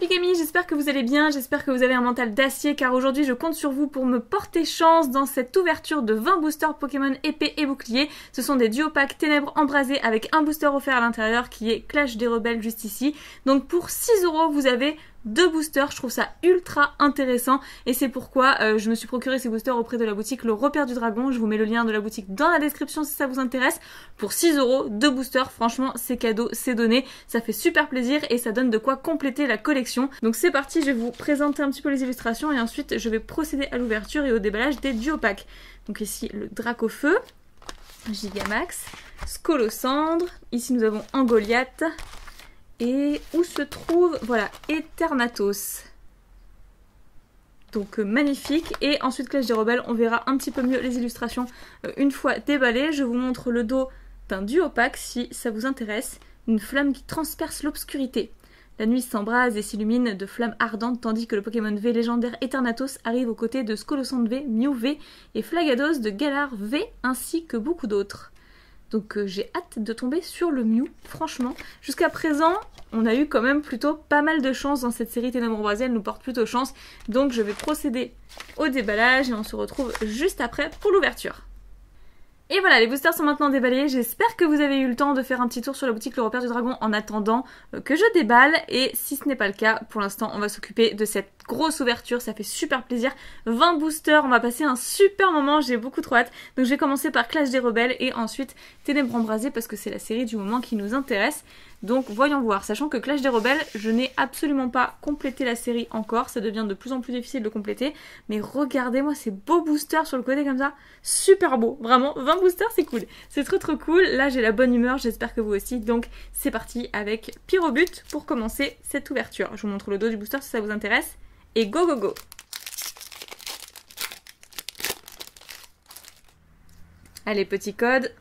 Picami, j'espère que vous allez bien, j'espère que vous avez un mental d'acier car aujourd'hui je compte sur vous pour me porter chance dans cette ouverture de 20 boosters Pokémon épée et bouclier. Ce sont des duo packs ténèbres embrasées avec un booster offert à l'intérieur qui est Clash des Rebelles juste ici. Donc pour 6 € vous avez 2 boosters, je trouve ça ultra intéressant et c'est pourquoi je me suis procuré ces boosters auprès de la boutique Le Repère du Dragon. Je vous mets le lien de la boutique dans la description si ça vous intéresse. Pour 6 €, 2 boosters, franchement c'est cadeau, c'est donné, ça fait super plaisir et ça donne de quoi compléter la collection. Donc c'est parti, je vais vous présenter un petit peu les illustrations et ensuite je vais procéder à l'ouverture et au déballage des duo packs. Donc ici le Dracofeu, Gigamax, Scolosandre, ici nous avons Angoliath. Et où se trouve, voilà, Eternatus. Donc magnifique. Et ensuite Clash des Rebelles, on verra un petit peu mieux les illustrations une fois déballées. Je vous montre le dos d'un duo pack si ça vous intéresse. Une flamme qui transperce l'obscurité. La nuit s'embrase et s'illumine de flammes ardentes tandis que le Pokémon V légendaire Eternatus arrive aux côtés de Scolosandre V, Mew V et Flagados de Galar V ainsi que beaucoup d'autres. Donc j'ai hâte de tomber sur le Mew, franchement. Jusqu'à présent, on a eu quand même plutôt pas mal de chance dans cette série Ténèbres Embrasées, elle nous porte plutôt chance. Donc je vais procéder au déballage et on se retrouve juste après pour l'ouverture. Et voilà, les boosters sont maintenant déballés. J'espère que vous avez eu le temps de faire un petit tour sur la boutique Le Repère du Dragon en attendant que je déballe. Et si ce n'est pas le cas, pour l'instant, on va s'occuper de cette grosse ouverture. Ça fait super plaisir. 20 boosters, on va passer un super moment. J'ai beaucoup trop hâte. Donc je vais commencer par Clash des Rebelles et ensuite Ténèbres Embrasées parce que c'est la série du moment qui nous intéresse. Donc voyons voir, sachant que Clash des Rebelles, je n'ai absolument pas complété la série encore, ça devient de plus en plus difficile de compléter, mais regardez-moi ces beaux boosters sur le côté comme ça, super beau, vraiment, 20 boosters c'est cool, c'est trop cool, là j'ai la bonne humeur, j'espère que vous aussi, donc c'est parti avec Pyrobut pour commencer cette ouverture. Je vous montre le dos du booster si ça vous intéresse, et go go go. Allez, petit code.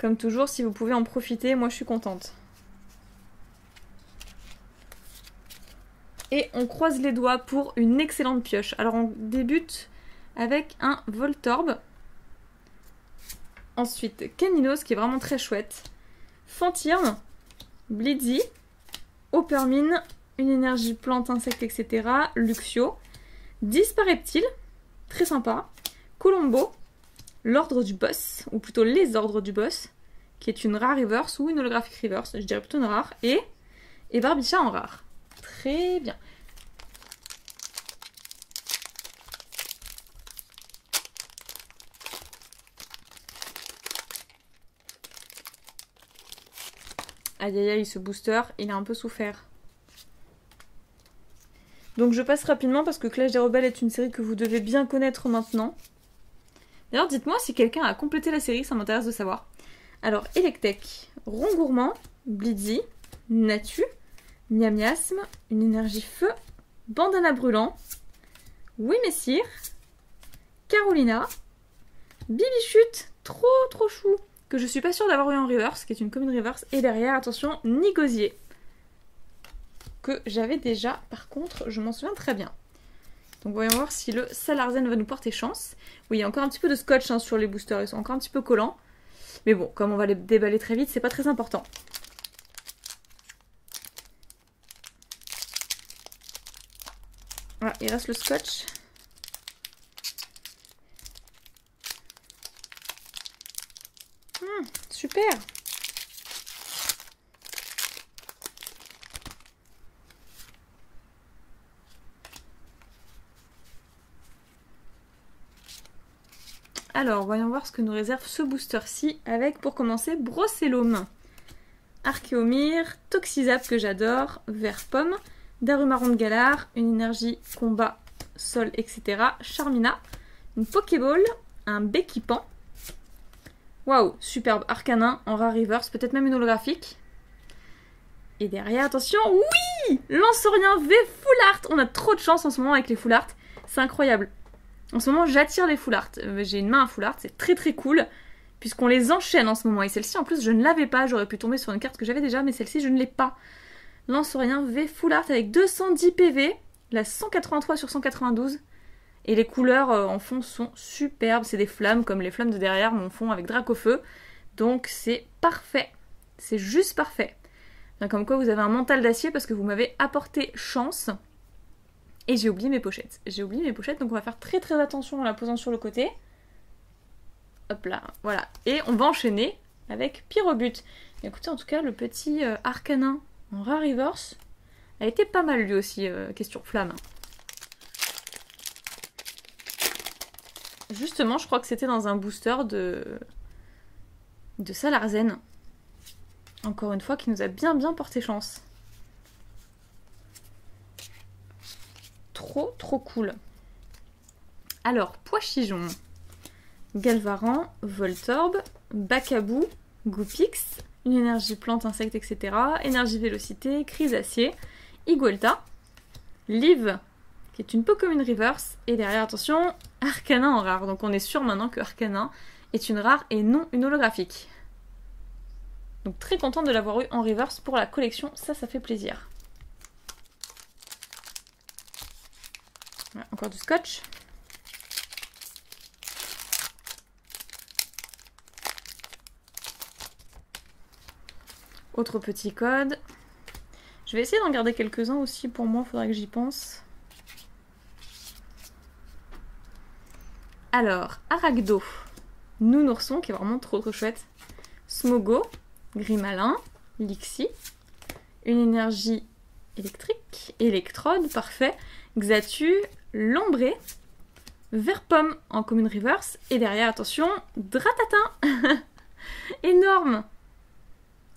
Comme toujours, si vous pouvez en profiter, moi je suis contente. Et on croise les doigts pour une excellente pioche. Alors on débute avec un Voltorb. Ensuite, Caninos qui est vraiment très chouette. Fantirm, Blitzy, Opermine, une énergie plante, insecte, etc. Luxio, Dispareptile, très sympa. Colombo, l'ordre du boss, ou plutôt les ordres du boss, qui est une rare reverse ou une holographique reverse, je dirais plutôt une rare, et Barbicha en rare. Très bien. Aïe aïe aïe, ce booster, il a un peu souffert. Donc je passe rapidement parce que Clash des Rebelles est une série que vous devez bien connaître maintenant. D'ailleurs, dites-moi si quelqu'un a complété la série, ça m'intéresse de savoir. Alors, Electek, Rongourmand, Blitzy, Natu, Miamiasme, une énergie feu, Bandana Brûlant, Wimessir, Carolina, Bibichute, trop chou, que je suis pas sûre d'avoir eu en reverse, qui est une commune reverse, et derrière, attention, Nigosier, que j'avais déjà, par contre, je m'en souviens très bien. Donc voyons voir si le Salarzen va nous porter chance. Oui, il y a encore un petit peu de scotch hein, sur les boosters, ils sont encore un petit peu collants. Mais bon, comme on va les déballer très vite, c'est pas très important. Voilà, il reste le scotch. Super! Alors, voyons voir ce que nous réserve ce booster-ci avec, pour commencer, Brossélome, Archéomir, Toxizap que j'adore, Vert Pomme, Darumaron de Galar, une énergie combat, sol, etc. Charmina, une Pokéball, un Béquipan. Waouh, superbe, Arcanin en rare reverse, peut-être même une holographique. Et derrière, attention, oui, Lanceurien V Full Art. On a trop de chance en ce moment avec les Full Art, c'est incroyable. En ce moment, j'attire les Full Art. J'ai une main à Full Art, c'est très cool, puisqu'on les enchaîne en ce moment. Et celle-ci, en plus, je ne l'avais pas. J'aurais pu tomber sur une carte que j'avais déjà, mais celle-ci, je ne l'ai pas. Lanceurien V Full Art avec 210 PV, la 183 sur 192. Et les couleurs en fond sont superbes. C'est des flammes, comme les flammes de derrière mon fond avec Dracofeu. Donc, c'est parfait. C'est juste parfait. Bien, comme quoi vous avez un mental d'acier parce que vous m'avez apporté chance. Et j'ai oublié mes pochettes. J'ai oublié mes pochettes, donc on va faire très très attention en la posant sur le côté. Hop là, voilà. Et on va enchaîner avec Pyrobut. Écoutez, en tout cas, le petit Arcanin en rare reverse a été pas mal lui aussi, question flamme. Justement, je crois que c'était dans un booster de Salarzen. Encore une fois, qui nous a bien porté chance. Trop cool. Alors, Poichigeon, Galvaran, Voltorb, Bacabou, Goupix, une énergie plante, insecte, etc. Énergie vélocité, Chrysacier, Iguelta, Liv, qui est une Pokémon reverse, et derrière, attention, Arcanin en rare. Donc on est sûr maintenant que Arcanin est une rare et non une holographique. Donc très contente de l'avoir eu en reverse pour la collection, ça fait plaisir. Voilà, encore du scotch. Autre petit code. Je vais essayer d'en garder quelques-uns aussi pour moi, faudrait que j'y pense. Alors, Aragdo, Nounourson, qui est vraiment trop chouette. Smogo, Grimalin, Lixie, une énergie électrique, Électrode, parfait. Xatu, Lombré, Verpomme en commune reverse, et derrière, attention, Dratatin. Énorme.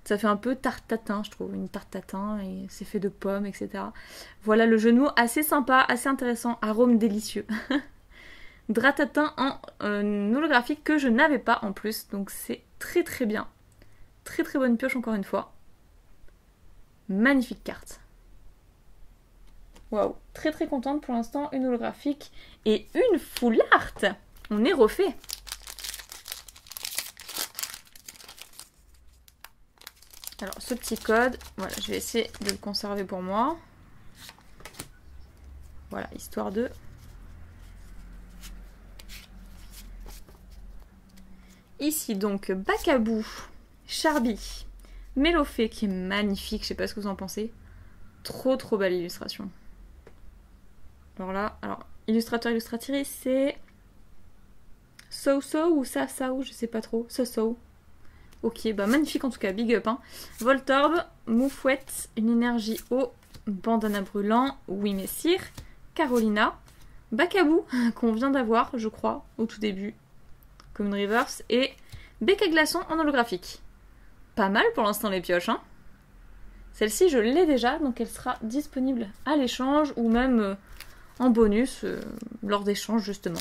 Ça fait un peu tartatin, je trouve, une tarte tatin, et c'est fait de pommes, etc. Voilà le jeu de mots assez sympa, assez intéressant, arôme délicieux. Dratatin en holographique que je n'avais pas en plus, donc c'est très bien. Très bonne pioche encore une fois. Magnifique carte. Waouh, très contente pour l'instant, une holographique et une full art. On est refait. Alors ce petit code, voilà, je vais essayer de le conserver pour moi. Voilà, histoire de... Ici donc Bacabou, Charby, Mélofée qui est magnifique, je sais pas ce que vous en pensez. Trop belle illustration. Alors là, illustrateur, illustratrice, c'est So ou Sao, je sais pas trop. So. Ok, bah magnifique en tout cas, big up. Hein. Voltorb, Moufouette, une énergie eau, Bandana brûlant, Oui Messire, Carolina, Bacabou, qu'on vient d'avoir, je crois, au tout début, comme une reverse, et Bec à glaçon en holographique. Pas mal pour l'instant les pioches, hein. Celle-ci, je l'ai déjà, donc elle sera disponible à l'échange ou même en bonus lors d'échanges justement.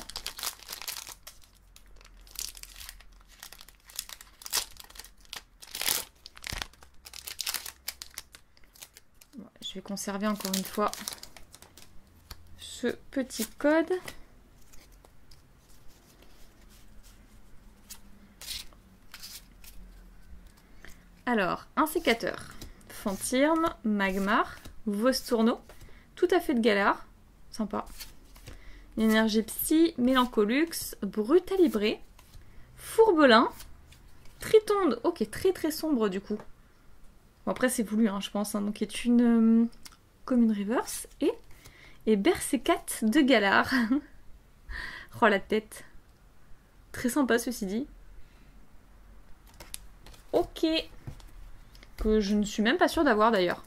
Je vais conserver encore une fois ce petit code. Alors, un sécateur, Fantirme, Magmar, Vostourneau, tout à fait de Galar, sympa. Une énergie psy, Mélancolux, Brutalibré, Fourbelin, Tritonde, ok, très sombre du coup. Bon, après c'est voulu, hein, je pense, hein, donc est une commune reverse, et Berserkat de Galar. Oh la tête. Très sympa ceci dit. Ok. Que je ne suis même pas sûre d'avoir d'ailleurs.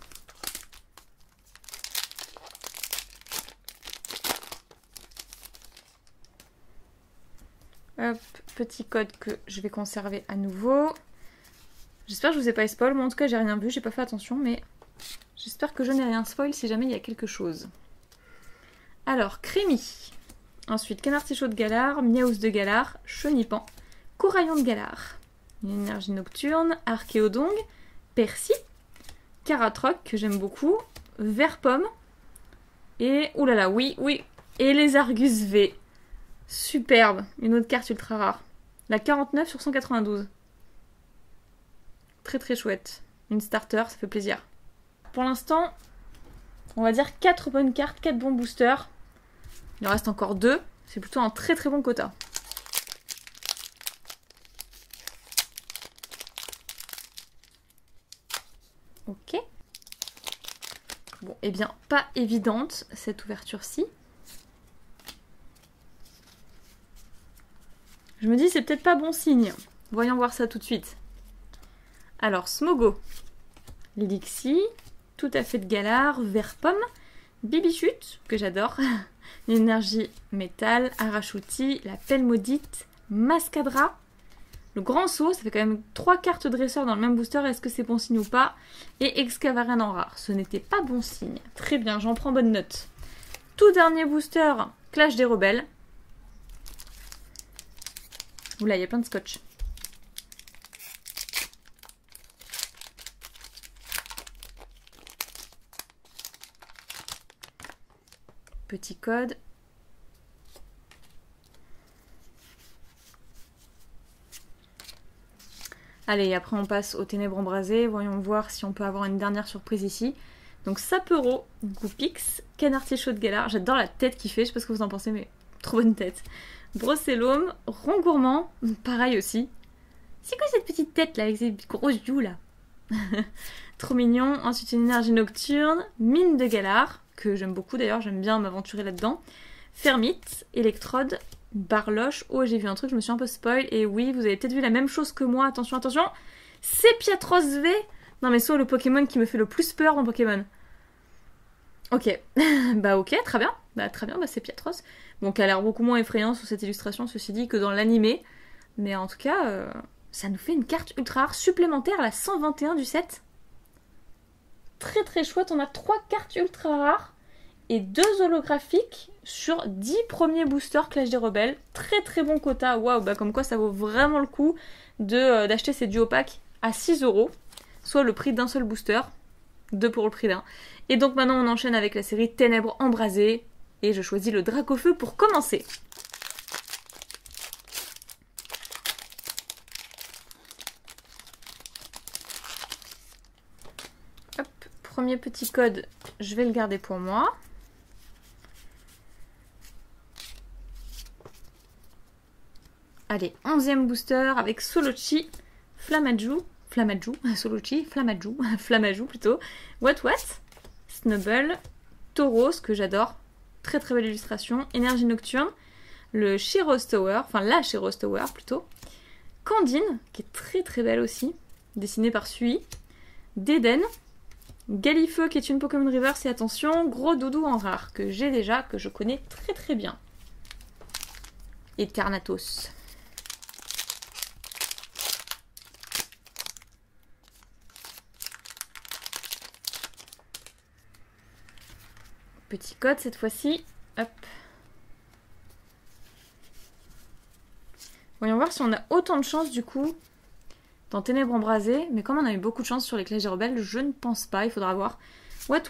Hop, petit code que je vais conserver à nouveau. J'espère que je vous ai pas spoil, moi en tout cas j'ai rien vu, j'ai pas fait attention, mais j'espère que je n'ai rien spoil si jamais il y a quelque chose. Alors, Crémy. Ensuite, Canartichaud de Galar, Miaous de Galar, Chenipan, Coraillon de Galar. Une énergie nocturne, Archéodong, Percy, Caratroc que j'aime beaucoup, Verpomme, et oulala, oui, et les Argus V. Superbe, une autre carte ultra rare. La 49 sur 192. Très chouette. Une starter, ça fait plaisir. Pour l'instant, on va dire 4 bonnes cartes, 4 bons boosters. Il en reste encore 2. C'est plutôt un très bon quota. Ok. Bon, eh bien, pas évidente cette ouverture-ci. Je me dis, c'est peut-être pas bon signe. Voyons voir ça tout de suite. Alors, Smogo, Lixie, Tout à fait de Galar, Vert Pomme, Bibichute, que j'adore, L'énergie métal, Arachuti, La Pelle Maudite, Mascadra, le Grand Saut, ça fait quand même 3 cartes dresseurs dans le même booster, est-ce que c'est bon signe ou pas? Et Excavaren en rare, ce n'était pas bon signe. Très bien, j'en prends bonne note. Tout dernier booster, Clash des Rebelles. Oula, il y a plein de scotch. Petit code. Allez, après on passe aux ténèbres embrasées. Voyons voir si on peut avoir une dernière surprise ici. Donc Sapero, Goupix, Canartichaud de Galar. J'adore la tête qu'il fait, je sais pas ce que vous en pensez, mais trop bonne tête. Brossellum, Rongourmand, pareil aussi. C'est quoi cette petite tête là, avec ces grosses joues là? Trop mignon. Ensuite une énergie nocturne, Mine de Galar, que j'aime beaucoup d'ailleurs, j'aime bien m'aventurer là-dedans. Fermite, Électrode, Barloche. Oh, j'ai vu un truc, je me suis un peu spoil. Et oui, vous avez peut-être vu la même chose que moi. Attention, attention. C'est Piatros V. Non mais soit le Pokémon qui me fait le plus peur dans Pokémon. Ok. Bah ok, très bien. Bah très bien, bah c'est Piatros. Bon, qui a l'air beaucoup moins effrayant sur cette illustration, ceci dit, que dans l'animé. Mais en tout cas, ça nous fait une carte ultra rare supplémentaire, la 121 du set. Très très chouette, on a 3 cartes ultra rares et 2 holographiques sur 10 premiers boosters Clash des Rebelles. Très très bon quota, waouh, bah comme quoi ça vaut vraiment le coup d'acheter ces duo packs à 6 €, soit le prix d'un seul booster, 2 pour le prix d'un. Et donc maintenant on enchaîne avec la série Ténèbres embrasées, et je choisis le Dracofeu pour commencer. Hop, premier petit code, je vais le garder pour moi. Allez, 11e booster avec Solochi, Flamajou, Solochi, Flamajou plutôt, What, Snubble, Tauros, que j'adore, très très belle illustration, Énergie Nocturne, le Shiros Tower, enfin la Shiros Tower plutôt, Candine, qui est très très belle aussi, dessinée par Sui, Déden, Galifeu, qui est une Pokémon Reverse, et attention, Gros Doudou en rare, que j'ai déjà, que je connais très très bien, et Ternatos. Petit code cette fois-ci. Hop. Voyons voir si on a autant de chance du coup dans Ténèbres embrasées. Mais comme on a eu beaucoup de chance sur les Clash des Rebelles, je ne pense pas. Il faudra voir. What,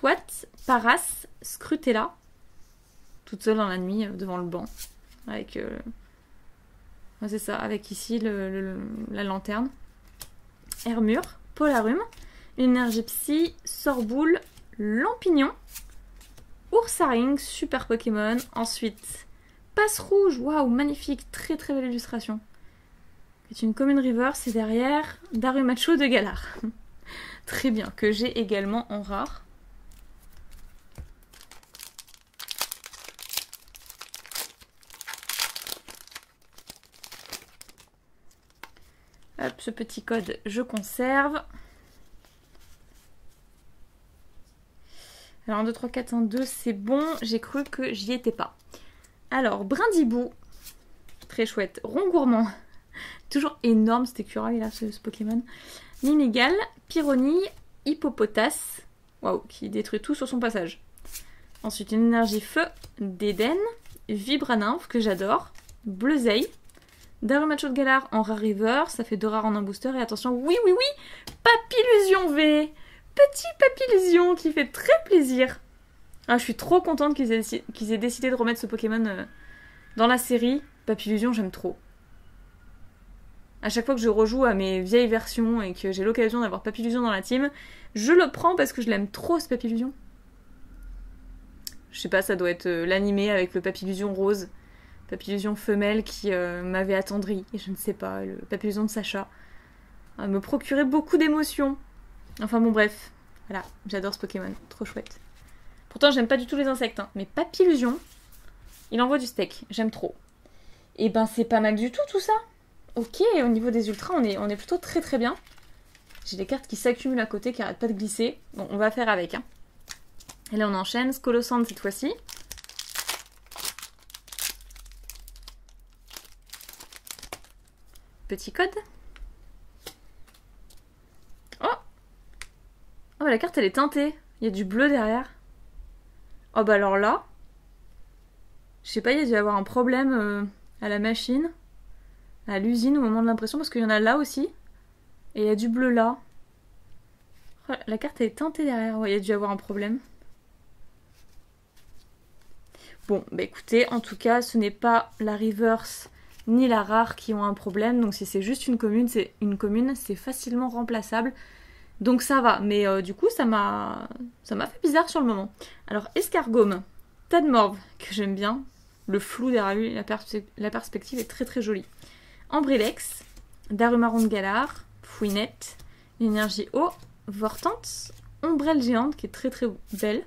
Paras, Scrutella. Toute seule dans la nuit devant le banc. Avec... Ouais, c'est ça. Avec ici la lanterne. Hermure. Polarum. Énergie Psy. Sorboule. Lampignon. Oursaring, super Pokémon. Ensuite, Passe Rouge, waouh, magnifique, très très belle illustration. C'est une commune reverse et derrière, Darumacho de Galar. Très bien, que j'ai également en rare. Hop, ce petit code, je conserve. Alors 1, 2, 3, 4, 1, 2, c'est bon. J'ai cru que j'y étais pas. Alors, Brindibou. Très chouette. Rongourmand. Toujours énorme cet écureuil là, ce Pokémon. Minigal, Pyronie, Hippopotas. Waouh, qui détruit tout sur son passage. Ensuite, une énergie feu. Déden. Vibranymphe, que j'adore. Bleuzeil. Darumacho de Galar en rare river. Ça fait 2 rares en un booster. Et attention, oui, Papillusion V. Petit Papillusion qui fait très plaisir. Ah, je suis trop contente qu'ils aient décidé de remettre ce Pokémon dans la série. Papillusion, j'aime trop. À chaque fois que je rejoue à mes vieilles versions et que j'ai l'occasion d'avoir Papillusion dans la team, je le prends parce que je l'aime trop ce Papillusion. Je sais pas, ça doit être l'animé avec le Papillusion rose. Papillusion femelle qui m'avait attendri. Et je ne sais pas, le Papillusion de Sacha me procurait beaucoup d'émotions. Enfin bon bref, voilà, j'adore ce Pokémon, trop chouette. Pourtant, j'aime pas du tout les insectes, hein. Mais Papillusion, il envoie du steak. J'aime trop. Et ben, c'est pas mal du tout ça. Ok, au niveau des ultras, on est plutôt très très bien. J'ai des cartes qui s'accumulent à côté, qui arrêtent pas de glisser. Bon, on va faire avec, hein. Et là, on enchaîne. Scolosand cette fois-ci. Petit code. Oh! Oh, la carte, elle est teintée. Il y a du bleu derrière. Oh, bah alors là... Je sais pas, il y a dû y avoir un problème à la machine, à l'usine au moment de l'impression, parce qu'il y en a là aussi. Et il y a du bleu là. Oh, la carte est teintée derrière. Ouais, il y a dû y avoir un problème. Bon, bah écoutez, en tout cas, ce n'est pas la reverse ni la rare qui ont un problème. Donc si c'est juste une commune, c'est facilement remplaçable. Donc ça va. Mais du coup, ça m'a fait bizarre sur le moment. Alors, Escargome, Tadmorve, que j'aime bien. Le flou derrière lui, la perspective est très très jolie. Ambrilex, Darumaron de Galar, Fouinette, Énergie eau, Vortante, Ombrelle géante qui est très très belle.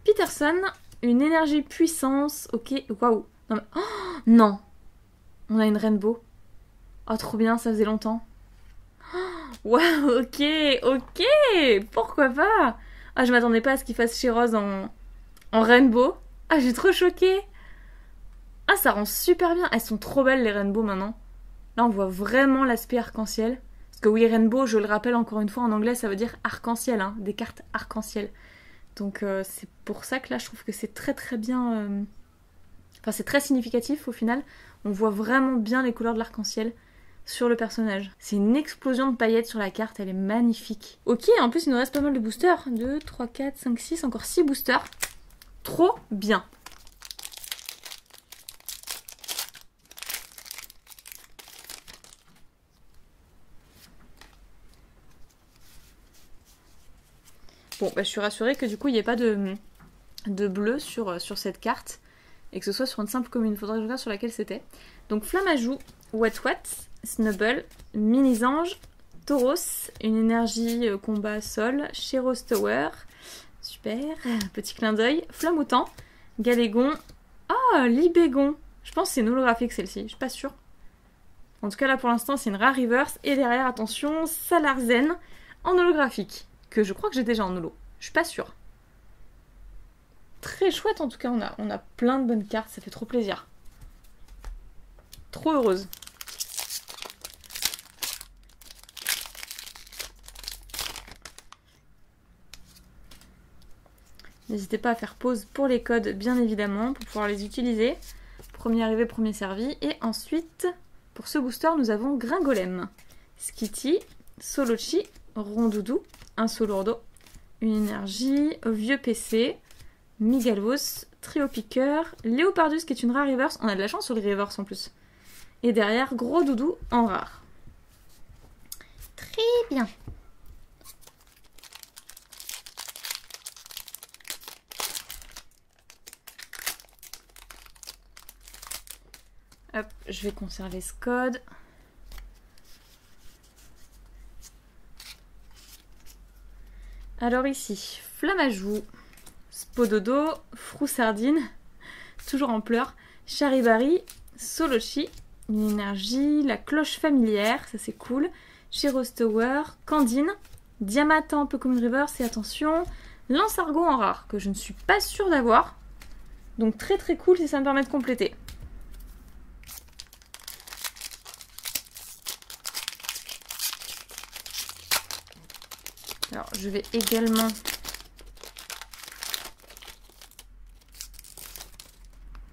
Peterson, une énergie puissance, ok, waouh. Non, mais... oh, non, on a une Rainbow. Oh trop bien, ça faisait longtemps. Waouh, ok, pourquoi pas. Ah, je m'attendais pas à ce qu'il fasse Chirose en Rainbow. Ah, j'ai trop choquée. Ah, ça rend super bien. Elles sont trop belles, les Rainbow, maintenant. Là, on voit vraiment l'aspect arc-en-ciel. Parce que oui, Rainbow, je le rappelle encore une fois, en anglais, ça veut dire arc-en-ciel, hein, des cartes arc-en-ciel. Donc, c'est pour ça que là, je trouve que c'est très très bien... Enfin, c'est très significatif, au final. On voit vraiment bien les couleurs de l'arc-en-ciel sur le personnage. C'est une explosion de paillettes sur la carte, elle est magnifique. Ok, en plus, il nous reste pas mal de boosters. 2, 3, 4, 5, 6, encore 6 boosters. Trop bien. Bon, bah, je suis rassurée que du coup, il n'y ait pas de bleu sur cette carte. Et que ce soit sur une simple commune. Il faudrait que je regarde sur laquelle c'était. Donc, Flammajou, Wat, Snubble, Mini-Ange, Tauros, une énergie combat sol, Sheros Tower, super, petit clin d'œil, Flamoutant, Galégon, ah, Libégon. Je pense que c'est une holographique celle-ci, je suis pas sûre. En tout cas, là pour l'instant, c'est une rare reverse. Et derrière, attention, Salarzen en holographique. Que je crois que j'ai déjà en holo. Je suis pas sûre. Très chouette en tout cas, on a plein de bonnes cartes, ça fait trop plaisir. Trop heureuse. N'hésitez pas à faire pause pour les codes, bien évidemment, pour pouvoir les utiliser. Premier arrivé, premier servi. Et ensuite, pour ce booster, nous avons Gringolem, Skitty, Solochi, Rondoudou, un Solourdo, une énergie, Vieux PC, Migalvos, Trio Piqueur, Léopardus qui est une rare reverse. On a de la chance sur les reverse en plus. Et derrière, Gros Doudou en rare. Très bien. Hop, je vais conserver ce code. Alors ici, Flammajou, Spododo, Froussardine, toujours en pleurs, Charibari, Solochi, une énergie, la cloche familière, ça c'est cool, Sheros Tower, Candine, Diamatan un peu comme une reverse, et attention, Lance-Argot en rare, que je ne suis pas sûre d'avoir. Donc très très cool si ça me permet de compléter. Alors, je vais également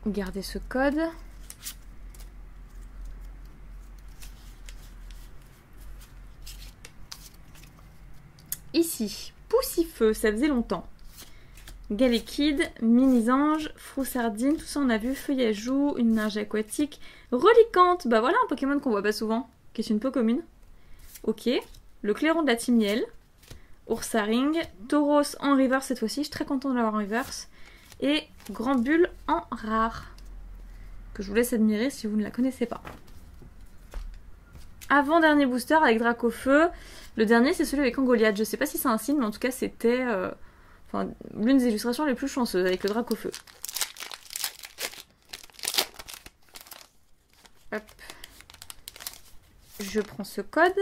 garder ce code. Ici, Poussifeu, ça faisait longtemps. Galekid, Mini-Ange, Froussardine, tout ça on a vu. Feuillajou, une énergie aquatique. Reliquante, bah voilà un Pokémon qu'on voit pas souvent, qui est une peau commune. Ok. Le clairon de la Timiel. Oursaring, Tauros en reverse cette fois-ci, je suis très contente de l'avoir en reverse. Et Grand Bulle en rare, que je vous laisse admirer si vous ne la connaissez pas. Avant-dernier booster avec Dracofeu. Le dernier c'est celui avec Angoliath, je sais pas si c'est un signe, mais en tout cas c'était Enfin, l'une des illustrations les plus chanceuses avec le Dracofeu. Hop. Je prends ce code.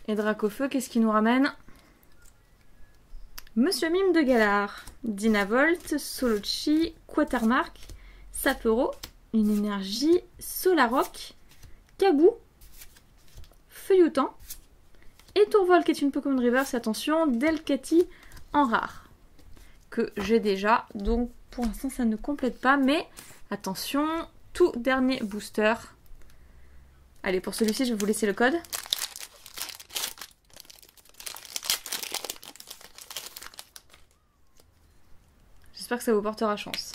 Et Dracofeu, qu'est-ce qui nous ramène? Monsieur Mime de Galar, Dynavolt, Solochi, Quatermark, Sapero, une énergie, Solarock, Kabou, Feuillutant, et Tourvol qui est une Pokémon Reverse, attention, Delcati en rare, que j'ai déjà, donc pour l'instant ça ne complète pas, mais attention, tout dernier booster. Allez, pour celui-ci, je vais vous laisser le code. J'espère que ça vous portera chance.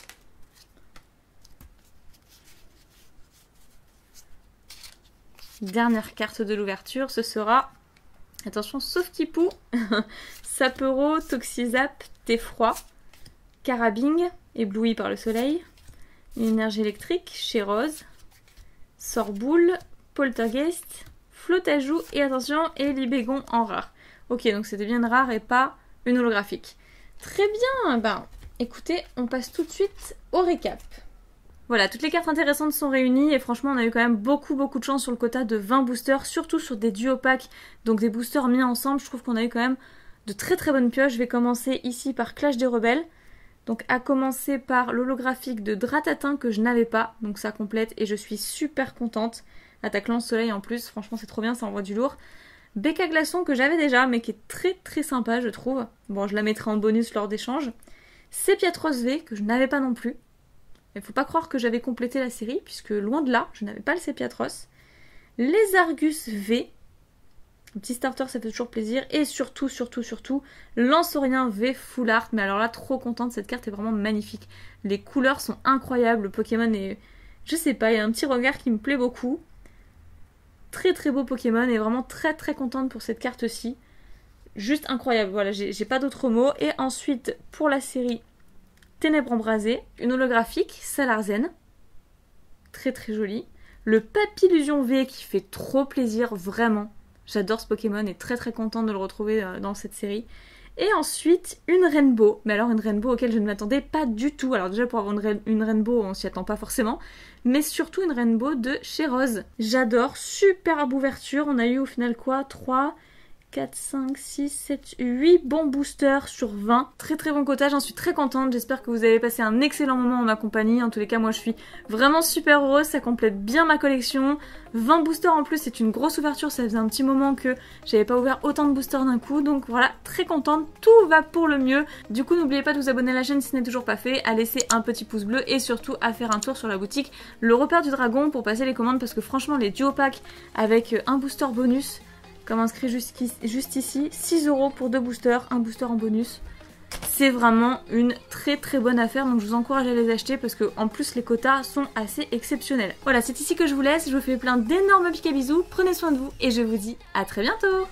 Dernière carte de l'ouverture, ce sera, attention, sauf Kipou, Sapero, Toxizap, Thé-Froid, Carabing, ébloui par le soleil, une énergie électrique, Chérose, Sorboule, Poltergeist, Flottajoux et attention, Libégon en rare. Ok, donc c'était bien une rare et pas une holographique. Très bien, ben écoutez, on passe tout de suite au récap. Voilà, toutes les cartes intéressantes sont réunies et franchement on a eu quand même beaucoup de chance sur le quota de 20 boosters, surtout sur des duo packs, donc des boosters mis ensemble. Je trouve qu'on a eu quand même de très bonnes pioches. Je vais commencer ici par Clash des Rebelles, donc à commencer par l'holographique de Dratatin que je n'avais pas, donc ça complète et je suis super contente. Attaque Lance Soleil en plus, franchement c'est trop bien, ça envoie du lourd. Becca Glaçon que j'avais déjà mais qui est très sympa je trouve. Bon, je la mettrai en bonus lors d'échanges. Sepiatros V que je n'avais pas non plus. Il ne faut pas croire que j'avais complété la série puisque loin de là, je n'avais pas le Sepiatros. Les Argus V. Un petit starter, ça fait toujours plaisir. Et surtout, Lanceurien V Full Art. Mais alors là, trop contente, cette carte est vraiment magnifique. Les couleurs sont incroyables, le Pokémon est... Je sais pas, il y a un petit regard qui me plaît beaucoup. Très beau Pokémon et vraiment très contente pour cette carte-ci. Juste incroyable, voilà, j'ai pas d'autres mots. Et ensuite, pour la série Ténèbres Embrasées, une holographique, Salarzen. Très jolie. Le Papillusion V qui fait trop plaisir, vraiment. J'adore ce Pokémon et très contente de le retrouver dans cette série. Et ensuite, une Rainbow. Mais alors une Rainbow auquel je ne m'attendais pas du tout. Alors déjà pour avoir une Rainbow, on s'y attend pas forcément. Mais surtout une Rainbow de Chérose. J'adore, superbe ouverture. On a eu au final quoi? 3, 4, 5, 6, 7, 8 bons boosters sur 20. Très bon quota, j'en suis très contente. J'espère que vous avez passé un excellent moment en ma compagnie. En tous les cas, moi je suis vraiment super heureuse. Ça complète bien ma collection. 20 boosters en plus, c'est une grosse ouverture. Ça faisait un petit moment que j'avais pas ouvert autant de boosters d'un coup. Donc voilà, très contente. Tout va pour le mieux. Du coup, n'oubliez pas de vous abonner à la chaîne si ce n'est toujours pas fait, à laisser un petit pouce bleu et surtout à faire un tour sur la boutique Le Repère du Dragon pour passer les commandes parce que franchement, les duo packs avec un booster bonus, comme inscrit juste ici, 6 € pour 2 boosters, un booster en bonus. C'est vraiment une très bonne affaire, donc je vous encourage à les acheter parce que en plus les quotas sont assez exceptionnels. Voilà, c'est ici que je vous laisse, je vous fais plein d'énormes piques à bisous, prenez soin de vous et je vous dis à très bientôt.